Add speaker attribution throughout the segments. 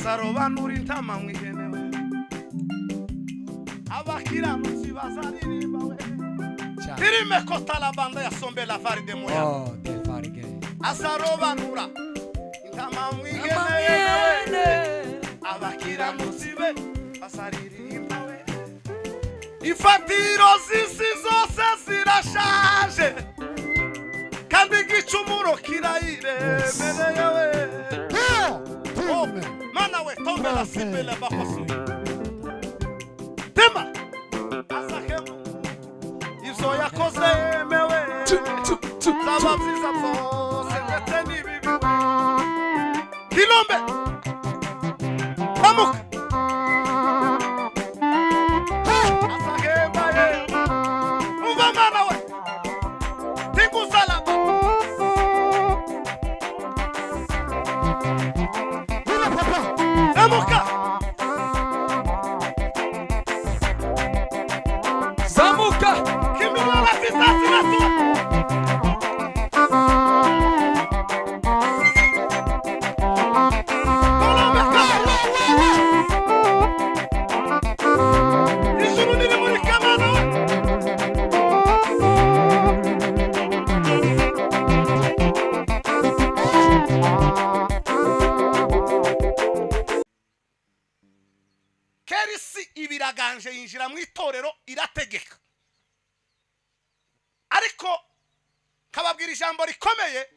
Speaker 1: azarobanura intama mwihenewe abakiranutsi bazaririmba we irime kota la banda ya sombe la vari de moya azarobanura intama mwihenewe abakiranutsi be bazaririmba we ifatiro z'isi zose zirashaje kandi igicumuro kirayiremereye we mana we tombe la simbele bakosu tema azahemu ivyo yakoze yemewe zaba vyiza zose ndetse n'ibibi kilombe amuka azahema ye uva mana we tiguzalaba amuka zamuka kimbilia la visasi la tu ijuru niri muri kamano kerisi ibiraganje yinjira mu itorero irategeka ariko kababwira ijambo rikomeye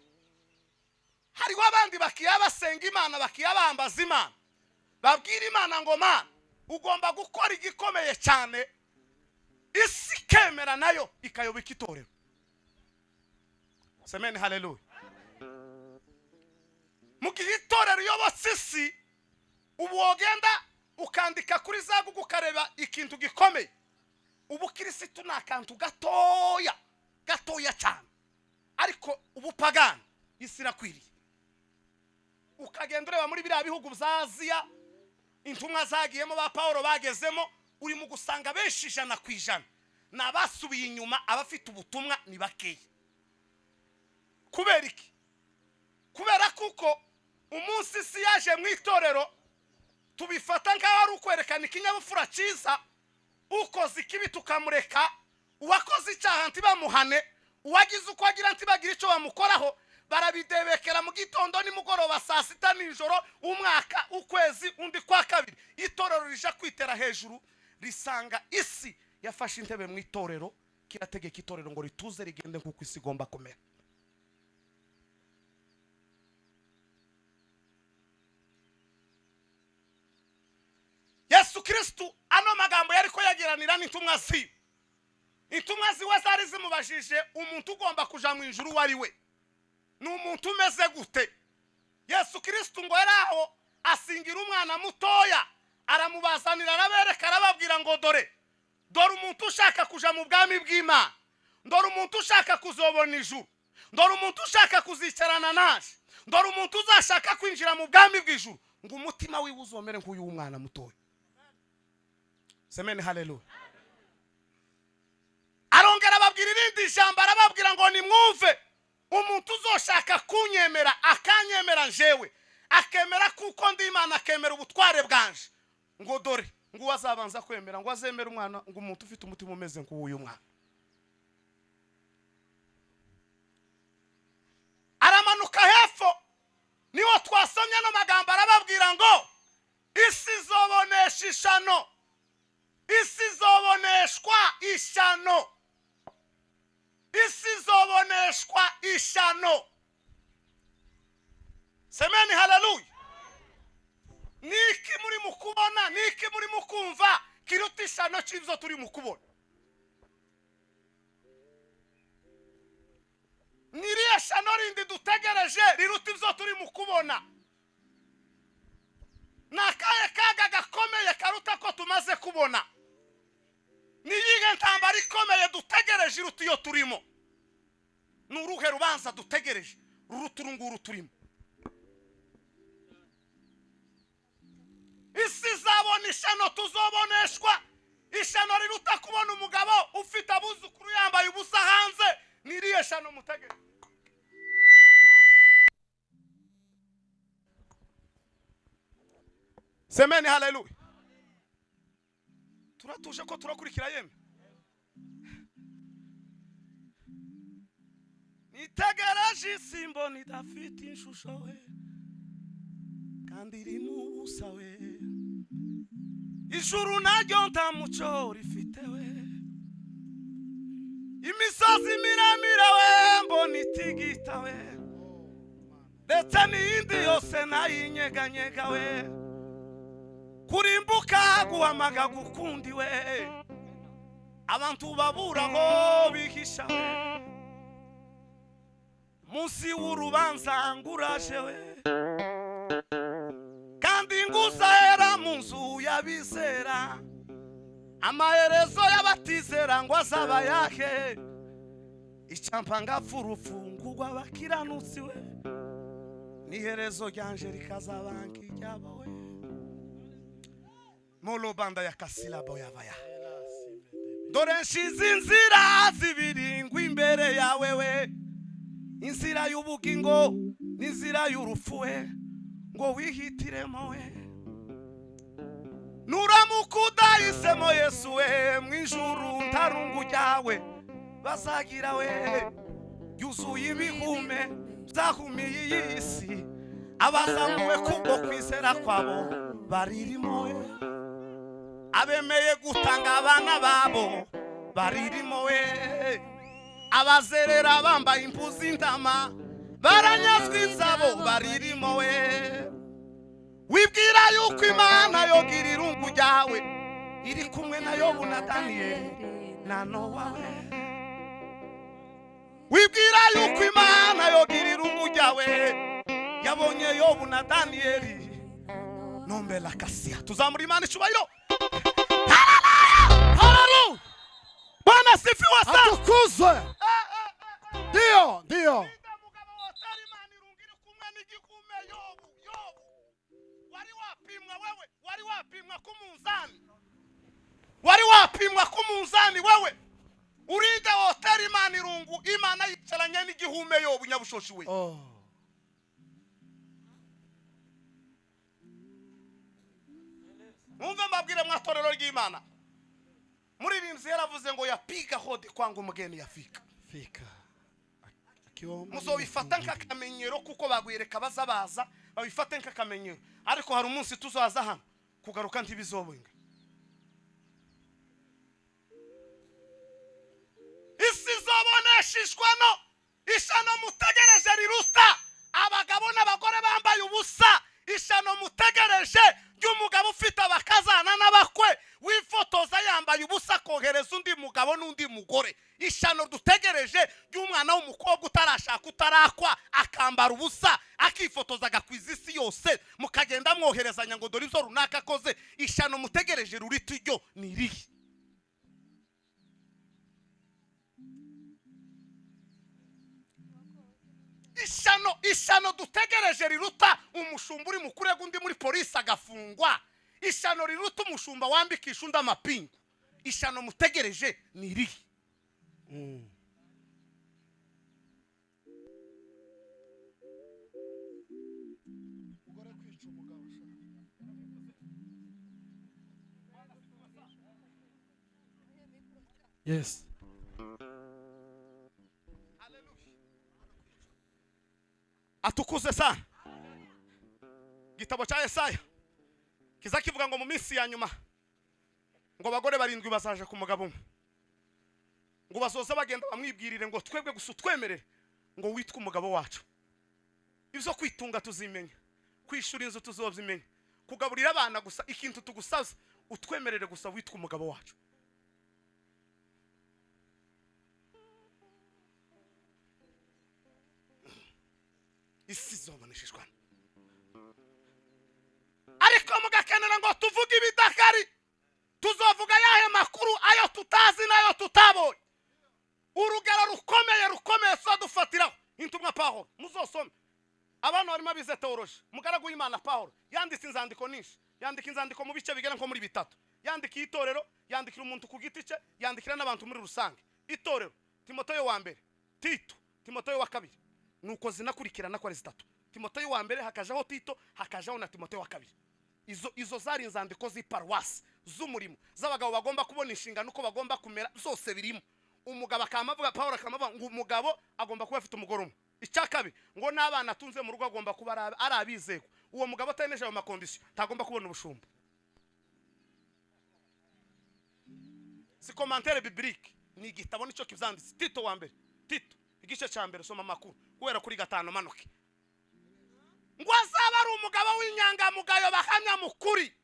Speaker 1: hariho abandi bakiyabasenga Imana bakiyabambaza Imana babwira Imana ngo mana ugomba gukora igikomeye cyane isi kemera nayo ikayobika itorero semeni haleluya mu gihe itorero yobotse isi ubu wogenda ukandika kuri zagu gukareba ikintu gikomeye ubu kirisitu nakantu gatoya cyane ariko ubupagani isirakwiriye ukagenda ureba muri biriya bihugu bya Aziya intumwa zagiyemo ba Paulo bagezemo uri mu gusanga benshi 100% nabasubiye inyuma abafite ubutumwa ni bakeya kubera iki kubera kuko umunsi si yaje mu itorero tubifata nkaho ari ukwerekana ikinyabupfura cyiza ukoze ikibi tukamureka uwakoze icyaha ntibamuhane uwagize uko agira ntibagira icyo bamukoraho barabidebekera mu gitondo nimugoroba saa sita nijoro umwaka ukwezi undi kwa kabiri itorero rija kwitera hejuru risanga isi yafashe intebe mu itorero kirategeka itorero ngo rituze rigende nk'uko isi igomba kumera Yesu Kristo ano magambo yariko yagiranira n'intumwa ziwe intumwa ziwe zari zimubajije umuntu ugomba kuja mu ijuru wari we n'umuntu umeze gute Yesu Kristo ngo yaraho asingira umwana mutoya aramubazanira arabereka arababwira ngo dore umuntu ushaka kuja mu bwami bw'Imana dore umuntu ushaka kuzobona ijuru dore umuntu ushaka kuzicarana naje dore umuntu uzashaka kwinjira mu bwami bw'ijuru ngo umutima wiwe uzomere nk'uyu umwana mutoya semeni haleluya arongera ababwira irindi jambo arababwira ngo nimwumve umuntu uzoshaka kunyemera akanyemera jewe akemera kuko ndi Imana akemera ubutware bwanje ngo dore ngo wazabanza kwemera ngo azemera umwana ngo umuntu ufite umutima umeze nk'uyu mwana aramanuka hepfo niho twasomye no magambo arababwira ngo isi zobonesha ishano isi zoboneshwa ishano isi zoboneshwa ishano semeni haleluya niki muri mukubona niki muri mukumva kiruta ishano cy'ivyo turi mukubona niriya shano rindi dutegereje riruta ivyo turi mukubona nakaye kaga gakomeye karuta ko tumaze kubona niyiga ntambara ikomeye dutegereje iruta iyo turimo nuruhe rubanza dutegereje ruruta urunguru turimo isi zabona ishano tuzoboneshwa ishano riruta kubona umugabo ufite abuzukuru yambaye ubusa hanze niriye shano mutegereje semeni haleluya. Turatuje ko turakurikira yemwe. Nitegereje isimbo nidafite inshusho we kandi iri mu busa we, ijuru naryo nta muco rifite we, imisozi miremire we mbona itigita we, ndetse n'iyindi yose nayinyeganyega we, kurimbuka guhamaga gukundi we, abantu babura ngo bihisha we, munsi w'urubanza nguraje we, kandi nguzahera mu nzu y'abizera, amaherezo y'abatizera ngo azaba yahe, icyampa ngapfa urupfu rw'abakiranutsi we, n'iherezo ryanje rikazaba nk'iryabo we. Molo banda ya kasilabo yabaya, dore nshize inzira zibiri ngo imbere yawe we, inzira y'ubugingo n'inzira y'urupfu we, ngo wihitiremo we, nuramuka udahisemo Yesu we, mu ijuru ntarungu ryawe bazagira we, yuzuye ibihume byahumiye iyi si, abazamuwe kubwo kwizera kwabo baririmo we, abemeye gutanga abana babo baririmo we, abazerera bambaye impu z'intama baranyazwe izabo baririmo we, wibwira yuko Imana yogira irungu ryawe iri kumwe na Yobu na Daniyeli na Nowa we, wibwira yuko Imana yogira irungu ryawe yabonye Yobu na Daniyeli nombe la kasia. Tuzamuri Imana icyubahiro. Haleluya, haleluya, Bwana sifiwe sana,
Speaker 2: atukuzwe. Ndio
Speaker 1: wari wapimwa kumunzani wewe, urinde hoteli Imana irungu, Imana yicaranye n'igihume Yobu nyabushoshi we. Mwumve mbabwire mwatorero ry'Imana, muririmbyi yaravuze ngo yapiga hodi kwanga umugeni yafika. Muzobifata nk'akamenyero kuko bagwireka bazabaza, babifate nk'akamenyero, ariko hari umunsi tuzaza hano kugaruka ntibizobwenga. Isi zoboneshishwa no ishano mutegereje riruta abagabo n'abagore bambaye ubusa, ishano mutegereje ry'umugabo ufite abakazana n'abakwe wifotoza yambaye ubusa kohereza undi mugabo n'undi mugore, ishano dutegereje ry'umwana w'umukobwa utarashaka utarakwa akambara ubusa akifotoza agakwiza isi yose, mukagenda mwoherezanya ngo dore ibyo runaka akoze, ishano mutegereje ruriti ryo nirihe? Ishano dutegereje riruta umushumba uri mukurega undi muri polisi agafungwa, ishano riruta umushumba wambikisha undi amapingu, ishano mutegereje nirihe?
Speaker 2: Yes.
Speaker 1: Atukuze sana. Gitabo cha Yesaya kiza kivuga ngo mu minsi ya nyuma ngo abagore barindwi bazaje ku mugabo umwe, ngo bazoza bagenda bamwibwirire ngo twebwe gusa twemerere ngo witwe umugabo wacu, ibyo kwitunga tuzimenya, kwishura inzu tuzobimenya, kugaburira abana gusa ikintu tugusaza utwemerere gusa witwe umugabo wacu. Isi zoboneshishwa, ariko mugakenera ngo tuvuge ibidakari, tuzovuga yahe makuru ayo tutazi nayo tutabonye. Urugero rukomeye so dufatiraho intumwa Pawulo, muzosome abantu barimo bize teoloji, mugaragu w'Imana Pawulo yanditse inzandiko nyinshi, yandika inzandiko mu bice bigera nko muri bitatu, yandikira itorero, yandikira umuntu ku giti cye, yandikira n'abantu muri rusange. Itorero Timoteyo wa mbere, Tito, Timoteyo wa kabiri, nuko zinakurikirana ko ari zitatu. Timoteyo wa mbere hakajaho Tito, hakajaho na Timoteyo wa kabiri. izo zari inzandiko z'iparuwasi z'umurimo z'abagabo bagomba kubona inshingano uko bagomba kumera, zose birimo. Umugabo akamavuga, Paulo akamavuga ngo umugabo agomba kuba afite umugore umwe. Icyakabiri ngo n'abana atunze mu rugo agomba kuba ari abizego. Uwo mugabo ataneje ayo makondisiyo tagomba kubona ubushumba. Si commentaire biblique, ni igitabo nicyo kivyanditse. Tito wa mbere, Tito igice cya mbere soma makuru guhera kuri 5 manuke. Ngo azaba ari umugabo w'inyangamugayo bahamya mukuri.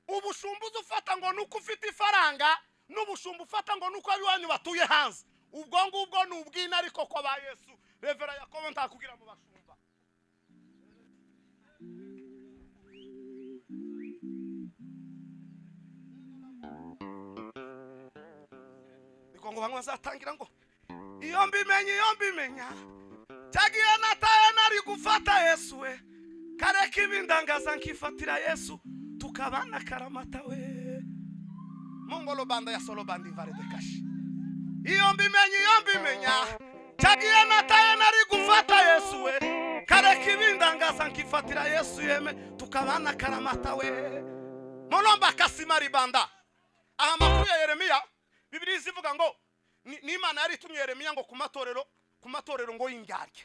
Speaker 1: Ubushumba uzufata ngo nuko ufite ifaranga, n'ubushumba ufata ngo nuko abiwanyu batuye hanze. Ubwo ngubwo ni ubwina ariko ko ba Yesu. Revera Yakobo ntakugira mu bashumba. Niko ngo bamwe zatangira ngo iyo mbimenya cyagiye nataye nari gufata Yesu we, kareka ibindangaza nkifatira Yesu tukabana karamata we. Mongolo banda ya solo bandi vare de kashi. Iyo mbimenya cyagiye nataye nari gufata Yesu we, kareka ibindangaza nkifatira Yesu yeme tukabana karamata we. Molomba kasimari banda. Aha makuru ya Yeremiya Bibiliya ivuga ngo ni Imana yari itumye Yeremiya ngo ku matorero ngo y'indyarya,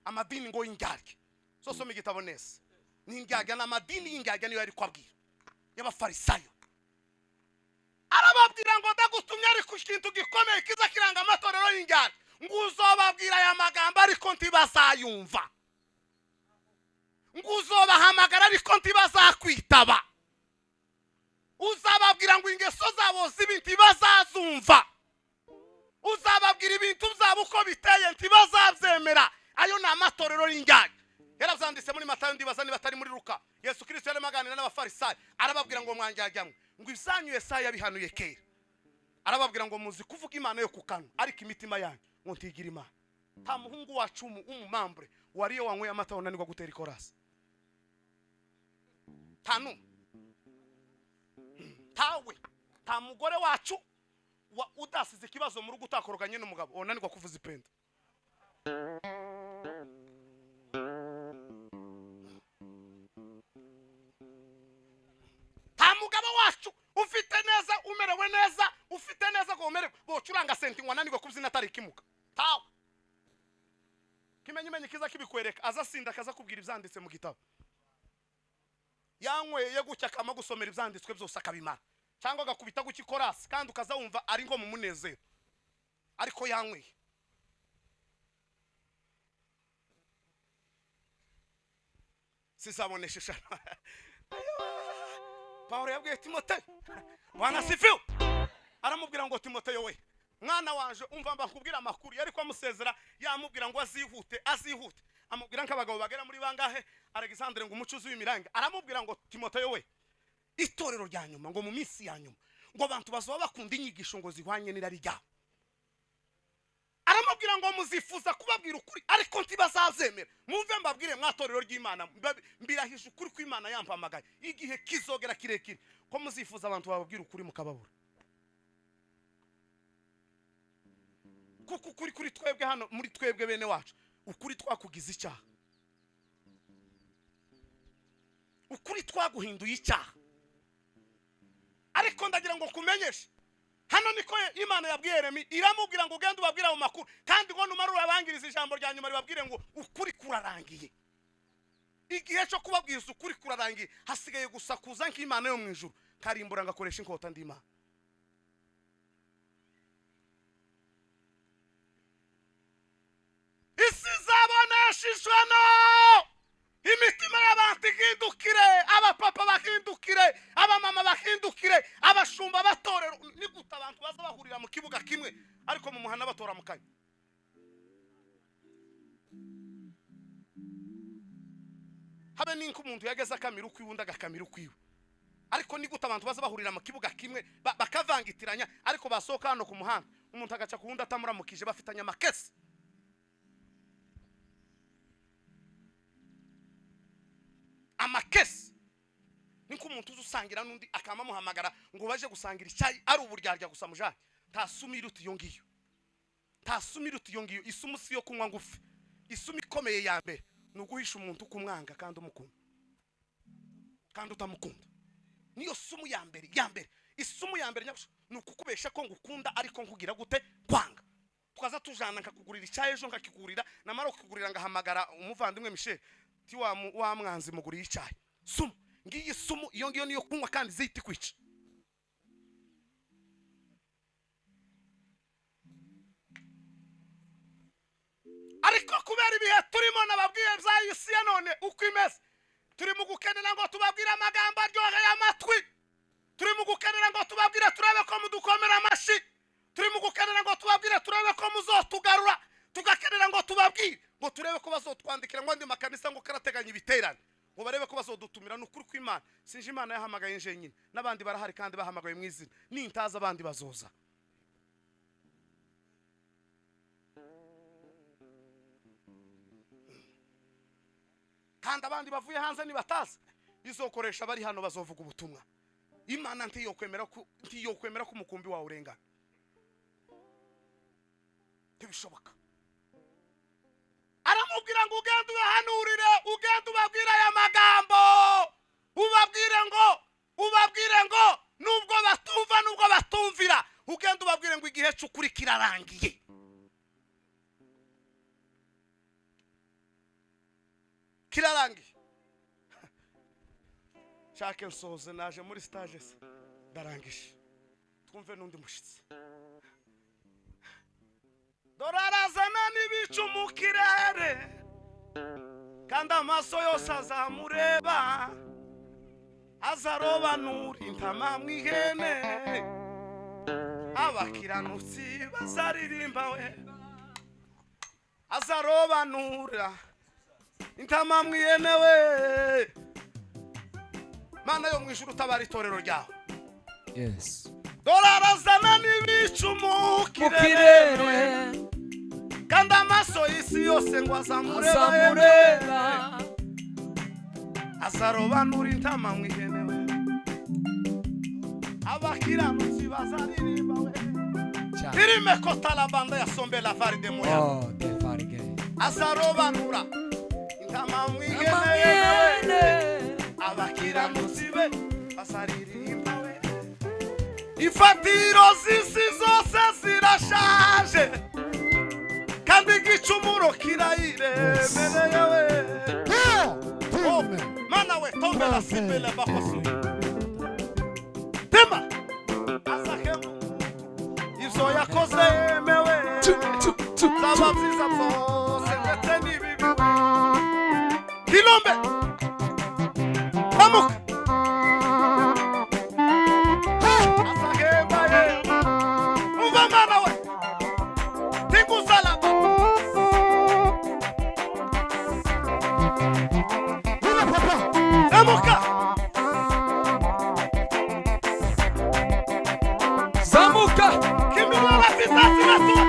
Speaker 1: amadini ngo y'indyarya. So soma igitabo neza. Ni indyarya n'amadini y'indyarya niyo yari kwabwira y'abafarisayo. Arababwira ngo ndagutumye ari ku kintu gikomeye kiza kiranga amatorero y'indyarya, ngo uzobabwira aya magambo ariko ntibazayumva, ngo uzobahamagara ariko ntibazakwitaba, uzababwira ngo ingeso zabo z'ibintu bazazumva, uzababwira ibintu byabo uko biteye ntibazabyemera. Ayo ni amatorero y'indyarya. Yaravyanditse muri Matayo ndibaza niba atari muri Luka. Yesu Kristo yari maganira n'abafarisayo arababwira ngo mwanjyajyamwe ngo ibyanyu Yesaya bihanuye kera. Arababwira ngo muzi kuvuga Imana yo kukanwa ariko imitima yanyu ngo ntigira Imana. Ta muhungu wacu umumambure wariye wanyweye amata unanirwa gutera ikorasi. Tanu tawe ta mugore wacu udasize ikibazo mu rugo utakoroganye n'umugabo unanirwa kuvuza ipenda. Ta mugabo wacu ufite neza umerewe neza, ufite neza ko umerewe bocuranga senti unanirwa kubyina atari kimuka. Tawe kimenye kiza kibikwereka azasinda kaza kubwira ibyanditse mu gitabo. Yanyweye gucya kama gusomera ibyanditswe byose akabimara, cyangwa agakubita gukikorasi kandi ukazawumva ari ngo mu munezero ariko yanyweye. Sizabonesha Paulo yabwiye Timoteyo, Bwana sifiwe, aramubwira ngo Timoteyo we mwana wanje umva mbakubwira amakuru. Yari kwamusezera yamubwira ngo azihute, amubwira nk'abagabo bagera muri bangahe, Alexandre ngo umucuzi w'imirange, aramubwira ngo Timoteyo we itorero rya nyuma ngo mu minsi ya nyuma ngo abantu bazoba bakunda inyigisho ngo zihwanye n'irari ryabo. Aramubwira ngo muzifuza kubabwira ukuri ariko ntibazazemera. Mumve mbabwire mwatorero ry'Imana mbirahisha ukuri kw'Imana yampamagaye igihe kizogera kirekire ko muzifuza abantu bababwira ukuri mukababura. Kuko ukuri kuri twebwe hano muri twebwe bene wacu ukuri twakugize icyaha, ukuri twaguhinduye icyaha. Ariko ndagira ngo kumenyeshe hano niko Imana yabwiye Yeremiya, iramubwira ngo ugende ubabwira mu makuru kandi ngo numarura abangiriza ijambo rya nyuma ribabwire ngo ukuri kurarangiye. Igihe cyo kubabwiza ukuri kurarangiye, hasigaye gusa kuza nk'Imana yo mu ijuru karimbura ngakoresha inkota ndima. Isi zaboneshishwe no imitima y'abantu ihindukire, abapapa bahindukire, abamama bahindukire, abashumba batorero. Ni guta abantu baza bahurira mu kibuga kimwe ariko mu muhana batora mu kanya. Habe ninko umuntu yageze akamira ukwiwunda agakamira ukwiwe, ariko ni guta abantu baza bahurira mu kibuga kimwe bakavangitiranya ariko basohoka hano ku muhanda umuntu agaca ku wundi atamuramukije bafitanya amakesi. Amakesi niko umuntu uzusangira n'undi akama muhamagara ngo baje gusangira icyayi ari uburyarya gusa mujanye. Tasumira uti yongiyo, tasumira uti yongiyo. Isumu si yo kunywa ngufi, isumu ikomeye ya mbere nuguhisha umuntu kumwanga kandi umukunda. kandi utamukunda. Niyo sumu ya mbere isumu ya mbere ni ukukubesha ko ngukunda ariko nkugira gute kwanga. Tukaza tujana nkakugurira icyayi ejo nkakigurira namara kukugurira ngahamagara umuvandimwe Michel ti wa mwanzi mugurira icyayi. Sumu ngiyi sumu iyo ngiyo niyo kunywa kandi ziti kwica. Ariko kubera ibihe turimo nababwiye bya isi ya none uko imeze, turi mu gukenera ngo tubabwire amagambo aryoheye amatwi, turi mu gukenera ngo tubabwire turabe ko mudukomera amashi, turi mu gukenera ngo tubabwire turabe ko muzotugarura, tugakenera ngo tubabwire ngo turebe ko bazotwandikira ngo andi makanisa ngo karateganya ibiterane ngo barebe ko bazodutumira. N'ukuri kw'Imana sinje Imana yahamagaye nje nyine, n'abandi barahari kandi bahamagaye mu izina, nintaza abandi bazoza. Kandi abandi bavuye hanze nibataza izokoresha bari hano bazovuga ubutumwa. Imana ntiyo kwemera ko umukumbi wawe urengana. Tibishoboka. Aramubwira ngo ugende ubahanurire, ugende ubabwire aya magambo, ubabwire ngo nubwo batumva nubwo batumvira, ugende ubabwire ngo igihe cy'ukuri kirarangiye. Kirarangiye. Shake nsoze naje muri stage se darangije. Twumve nundi mushitsi. Dorarazana n'ibicu mu kirere kandi amaso yose azamureba, azarobanura intama mw'ihene, abakiranutsi bazaririmba we, azarobanura intama mw'ihene we. Mana yo mwijuru tabara itorero ryawe.
Speaker 2: Yes.
Speaker 1: Dorarazana n'ibicu mu kirere kandi amaso y'isi yose ngo azamureba, azarobanura intama mw'ihene we, abakiranutsi bazaririmba we. Irime kota la banda ya sombe la vari de moya.
Speaker 2: Oh, de farige.
Speaker 1: Azarobanura intama mw'ihene we, abakiranutsi be bazaririmba we. Ifatiro z'isi zose zirashaje kandi igicumuro kirayiremereye we. Mana we tombe la simbele bakosu tema azahemu ivyo yakoze yemewe zaba vyiza zose ndetse n'ibibi. Kilombe amuka
Speaker 2: Zamuka!
Speaker 1: Kimbilia la visasi la tua!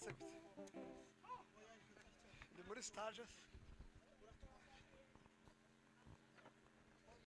Speaker 1: se gute ndi muri stage se